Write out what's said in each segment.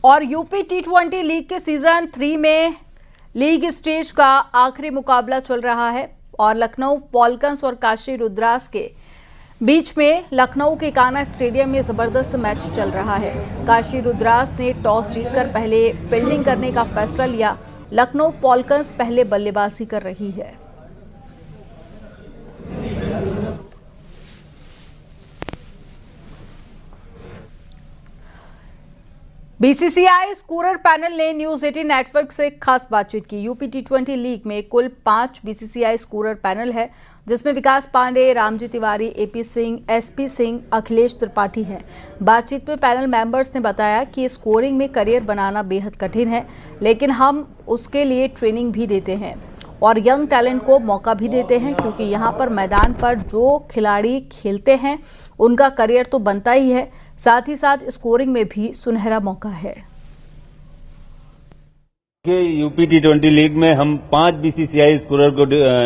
और UP T20 league के season 3 में लीग स्टेज का आखिरी मुकाबला चल रहा है और लखनऊ फॉल्कन्स और काशी रुद्रास के बीच में लखनऊ के कान्हा स्टेडियम में जबरदस्त मैच चल रहा है। काशी रुद्रास ने टॉस जीतकर पहले फील्डिंग करने का फैसला लिया। लखनऊ फॉल्कन्स पहले बल्लेबाजी कर रही है। बीसीसीआई स्कोरर पैनल ने न्यूज 18 नेटवर्क से खास बातचीत की। यूपी T20 लीग में कुल 5 बीसीसीआई स्कोरर पैनल है, जिसमें विकास पांडे, रामजी तिवारी, एपी सिंह, एसपी सिंह, अखिलेश त्रिपाठी हैं। बातचीत में पैनल मेंबर्स ने बताया कि स्कोरिंग में करियर बनाना बेहद कठिन है, लेकिन हम उसके लिए ट्रेनिंग भी देते हैं और यंग टैलेंट को मौका भी देते हैं, क्योंकि यहाँ पर मैदान पर जो खिलाड़ी खेलते हैं उनका करियर तो बनता ही है, साथ ही साथ स्कोरिंग में भी सुनहरा मौका है। यूपी T20 लीग में हम 5 बीसीसीआई स्कोरर को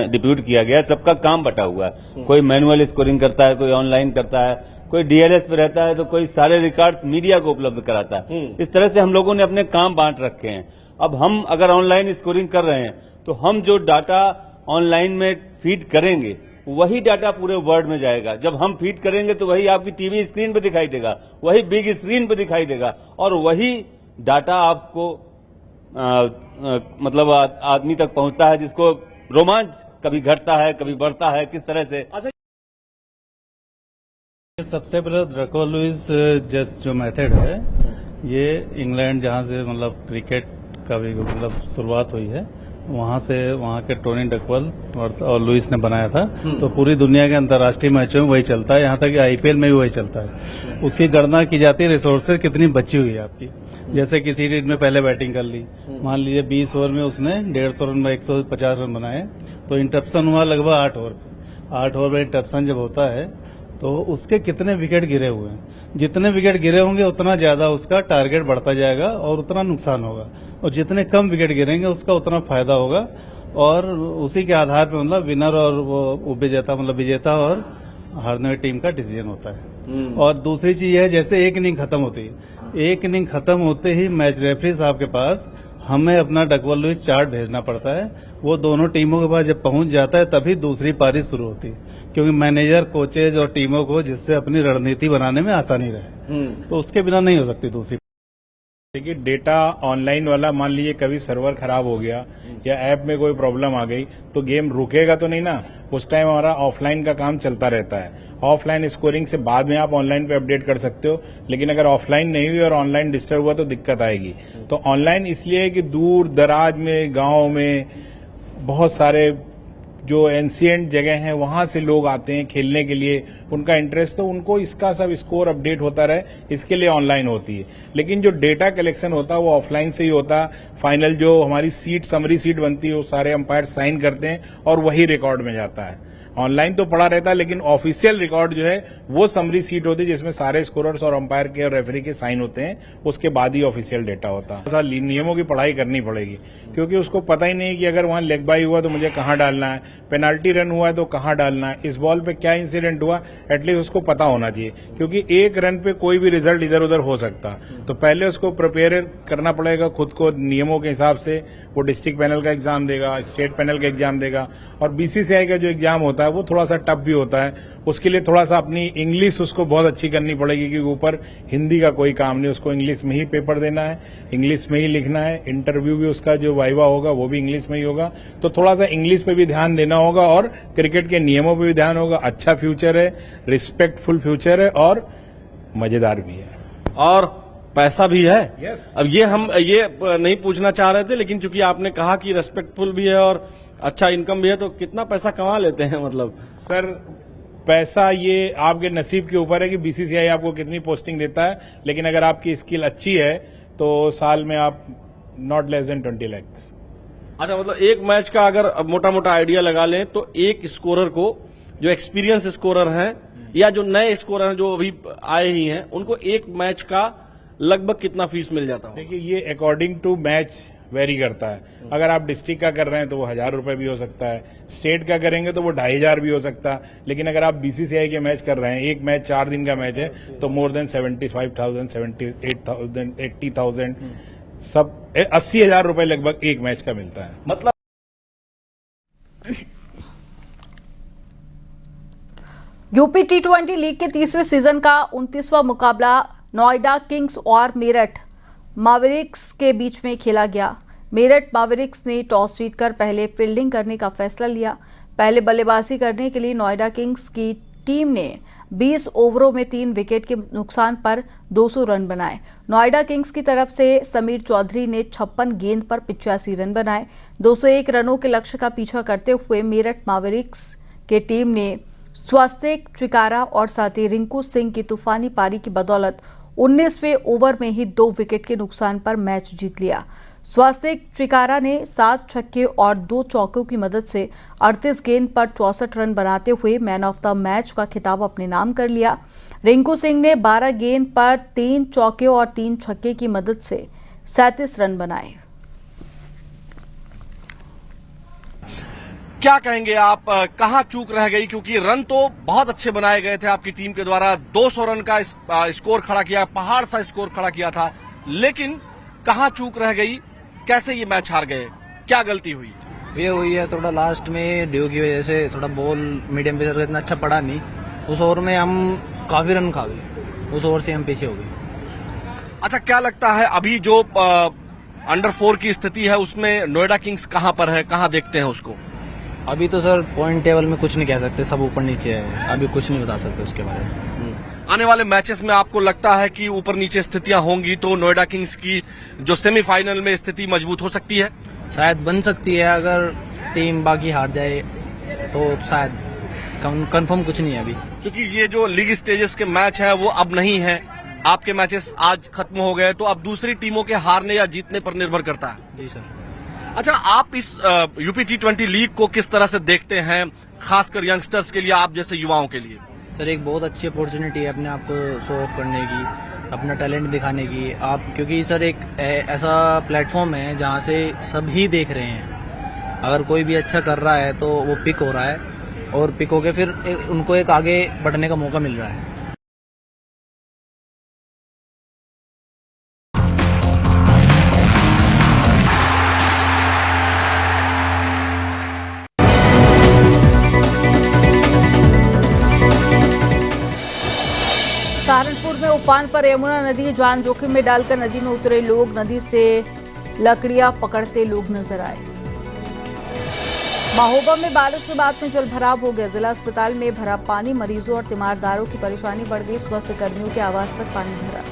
डिप्यूट किया गया। सबका काम बटा हुआ है। कोई मैनुअल स्कोरिंग करता है, कोई ऑनलाइन करता है, कोई डीएलएस पे रहता है, तो कोई सारे रिकॉर्ड्स मीडिया को उपलब्ध कराता है। इस तरह से हम लोगों ने अपने काम बांट रखे हैं। अब हम अगर ऑनलाइन स्कोरिंग कर रहे हैं तो हम जो डाटा ऑनलाइन में फीड करेंगे वही डाटा पूरे वर्ल्ड में जाएगा। जब हम फीड करेंगे तो वही आपकी टीवी स्क्रीन पे दिखाई देगा, वही बिग स्क्रीन पे दिखाई देगा और वही डाटा आपको मतलब आदमी तक पहुंचता है, जिसको रोमांच कभी घटता है, कभी बढ़ता है, किस तरह से। सबसे पहले ड्रको लुइस जस्ट जो मेथड है, ये इंग्लैंड जहां से मतलब क्रिकेट का भी मतलब शुरुआत हुई है, वहां से वहां के टोनी डकवर्थ और लुइस ने बनाया था। तो पूरी दुनिया के अंतर्राष्ट्रीय मैचों में वही चलता है, यहाँ तक कि आईपीएल में भी वही चलता है। उसकी गणना की जाती है रिसोर्सेज कितनी बची हुई है आपकी। जैसे किसी टीम ने पहले बैटिंग कर ली, मान लीजिए 20 ओवर में उसने 150 रन में 150 रन बनाए, तो इंटरप्शन हुआ लगभग 8 ओवर पे। 8 ओवर में इंटरप्शन जब होता है तो उसके कितने विकेट गिरे हुए हैं, जितने विकेट गिरे होंगे उतना ज्यादा उसका टारगेट बढ़ता जाएगा और उतना नुकसान होगा, और जितने कम विकेट गिरेंगे उसका उतना फायदा होगा। और उसी के आधार पर मतलब विनर और वो विजेता मतलब विजेता और हारने वाली टीम का डिसीजन होता है। और दूसरी चीज है, जैसे एक इनिंग खत्म होती है, एक इनिंग खत्म होते ही मैच रेफरी साहब के पास हमें अपना डकवर्थ लुइस चार्ट भेजना पड़ता है। वो दोनों टीमों के पास जब पहुंच जाता है तभी दूसरी पारी शुरू होती है, क्योंकि मैनेजर, कोचेज और टीमों को जिससे अपनी रणनीति बनाने में आसानी रहे, तो उसके बिना नहीं हो सकती दूसरी। देखिए, डेटा ऑनलाइन वाला मान लीजिए कभी सर्वर खराब हो गया या ऐप में कोई प्रॉब्लम आ गई तो गेम रुकेगा तो नहीं ना। उस टाइम हमारा ऑफलाइन का काम चलता रहता है। ऑफलाइन स्कोरिंग से बाद में आप ऑनलाइन पे अपडेट कर सकते हो, लेकिन अगर ऑफलाइन नहीं हुई और ऑनलाइन डिस्टर्ब हुआ तो दिक्कत आएगी। तो ऑनलाइन इसलिए है कि दूर दराज में, गांव में बहुत सारे जो एंशिएंट जगह हैं वहां से लोग आते हैं खेलने के लिए, उनका इंटरेस्ट, तो उनको इसका सब स्कोर अपडेट होता रहे, इसके लिए ऑनलाइन होती है। लेकिन जो डेटा कलेक्शन होता है वो ऑफलाइन से ही होता है। फाइनल जो हमारी सीट, समरी सीट बनती है, वो सारे अंपायर साइन करते हैं और वही रिकॉर्ड में जाता है। ऑनलाइन तो पड़ा रहता है, लेकिन ऑफिशियल रिकॉर्ड जो है वो समरी सीट होती है, जिसमें सारे स्कोरर्स और अंपायर के और रेफरी के साइन होते हैं। उसके बाद ही ऑफिशियल डेटा होता है। नियमों की पढ़ाई करनी पड़ेगी, क्योंकि उसको पता ही नहीं कि अगर वहां लेग बाई हुआ तो मुझे कहां डालना है, पेनाल्टी रन हुआ है तो कहां डालना है, इस बॉल पे क्या इंसिडेंट हुआ, एटलीस्ट उसको पता होना चाहिए, क्योंकि एक रन पे कोई भी रिजल्ट इधर उधर हो सकता। तो पहले उसको प्रिपेयर करना पड़ेगा खुद को नियमों के हिसाब से। वो डिस्ट्रिक्ट पैनल का एग्जाम देगा, स्टेट पैनल का एग्जाम देगा, और बीसीसीआई का जो एग्जाम होता है वो थोड़ा सा टफ भी होता है। उसके लिए थोड़ा सा अपनी इंग्लिश उसको बहुत अच्छी करनी पड़ेगी, क्योंकि ऊपर हिंदी का कोई काम नहीं, उसको इंग्लिश में ही पेपर देना है, इंग्लिश में ही लिखना है। इंटरव्यू भी उसका जो वाइवा होगा वो भी इंग्लिश में ही होगा। तो थोड़ा सा इंग्लिश पे भी ध्यान देना होगा और क्रिकेट के नियमों पे भी ध्यान होगा। अच्छा फ्यूचर है, रिस्पेक्टफुल फ्यूचर है और मजेदार भी है, और पैसा भी है। Yes. अब ये हम ये नहीं पूछना चाह रहे थे, लेकिन चूंकि आपने कहा कि रेस्पेक्टफुल भी है और अच्छा इनकम भी है, तो कितना पैसा कमा लेते हैं? मतलब सर, पैसा ये आपके नसीब के ऊपर है कि बीसीसीआई आपको कितनी पोस्टिंग देता है, लेकिन अगर आपकी स्किल अच्छी है तो साल में आप नॉट लेस देन 20 लाख। अच्छा, मतलब एक मैच का अगर मोटा मोटा आइडिया लगा लें तो एक स्कोरर को, जो एक्सपीरियंस स्कोरर हैं या जो नए स्कोरर हैं जो अभी आए ही हैं, उनको एक मैच का लगभग कितना फीस मिल जाता है? देखिए, ये अकॉर्डिंग टू मैच वेरी करता है। अगर आप डिस्ट्रिक्ट का कर रहे हैं तो वो 1000 रुपए भी हो सकता है, स्टेट का करेंगे तो वो 2500 भी हो सकता है। लेकिन अगर आप बीसीसीआई के मैच कर रहे हैं, एक मैच 4 दिन का मैच है, तो मोर देन 75,000, 78,000, 80,000, सब 80,000 रुपए लगभग एक मैच का मिलता है। मतलब यूपी T20 लीग के तीसरे सीजन का 29वां मुकाबला नोएडा किंग्स और मेरठ मैवरिक्स के बीच में खेला गया। मेरठ मैवरिक्स ने टॉस जीतकर पहले फील्डिंग करने का फैसला लिया। पहले बल्लेबाजी करने के लिए नोएडा किंग्स की टीम ने 20 ओवरों में 3 विकेट के नुकसान पर 200 रन बनाए। नोएडा किंग्स की तरफ से समीर चौधरी ने 56 गेंद पर 85 रन बनाए। 201 रनों के लक्ष्य का पीछा करते हुए मेरठ मैवरिक्स के टीम ने स्वास्तिक चिकारा और साथी रिंकू सिंह की तूफानी पारी की बदौलत 19वें ओवर में ही 2 विकेट के नुकसान पर मैच जीत लिया। स्वास्तिक चिकारा ने 7 छक्के और 2 चौकों की मदद से 38 गेंद पर 64 रन बनाते हुए मैन ऑफ द मैच का खिताब अपने नाम कर लिया। रिंकू सिंह ने 12 गेंद पर 3 चौके और 3 छक्के की मदद से 37 रन बनाए। क्या कहेंगे आप, कहां चूक रह गई? क्योंकि रन तो बहुत अच्छे बनाए गए थे आपकी टीम के द्वारा, 200 रन का स्कोर खड़ा किया, पहाड़ सा स्कोर खड़ा किया था, लेकिन कहां चूक रह गई? कैसे ये मैच हार गए? क्या गलती हुई? ये हुई है थोड़ा लास्ट में ड्यू की वजह से, थोड़ा बॉल मीडियम पेसर का इतना अच्छा पड़ा नहीं। उस ओवर में हम काफी रन खा गए, उस ओवर से हम पीछे हो गए। अच्छा, क्या लगता है अभी जो अंडर 4 की स्थिति है उसमें नोएडा किंग्स कहां पर है, कहां देखते हैं उसको? अभी तो सर पॉइंट टेबल में कुछ नहीं कह सकते, सब ऊपर नीचे है, अभी कुछ नहीं बता सकते उसके बारे में। आने वाले मैचेस में आपको लगता है कि ऊपर नीचे स्थितियां होंगी तो नोएडा किंग्स की जो सेमीफाइनल में स्थिति मजबूत हो सकती है? शायद बन सकती है, अगर टीम बाकी हार जाए तो शायद, कंफर्म कुछ नहीं है अभी। क्योंकि ये जो लीग स्टेजेस के मैच है वो अब नहीं है, आपके मैचेस आज खत्म हो गए, तो अब दूसरी टीमों के हारने या जीतने पर निर्भर करता है। जी सर। अच्छा, आप इस यूपी T20 लीग को किस तरह से देखते हैं, खासकर यंगस्टर्स के लिए, आप जैसे युवाओं के लिए? सर एक बहुत अच्छी अपॉर्चुनिटी है अपने आप को शो ऑफ करने की, अपना टैलेंट दिखाने की। आप क्योंकि सर एक ऐसा प्लेटफॉर्म है जहां से सभी देख रहे हैं, अगर कोई भी अच्छा कर रहा है तो वो पिक हो रहा है, और पिक होके फिर उनको एक आगे बढ़ने का मौका मिल रहा है। सहारनपुर में उफान पर यमुना नदी, जान जोखिम में डालकर नदी में उतरे लोग, नदी से लकड़ियां पकड़ते लोग नजर आए। महोबा में बारिश के बाद में जल भराव हो गया। जिला अस्पताल में भरा पानी, मरीजों और तीमारदारों की परेशानी बढ़ गई। स्वास्थ्य कर्मियों के आवास तक पानी भरा।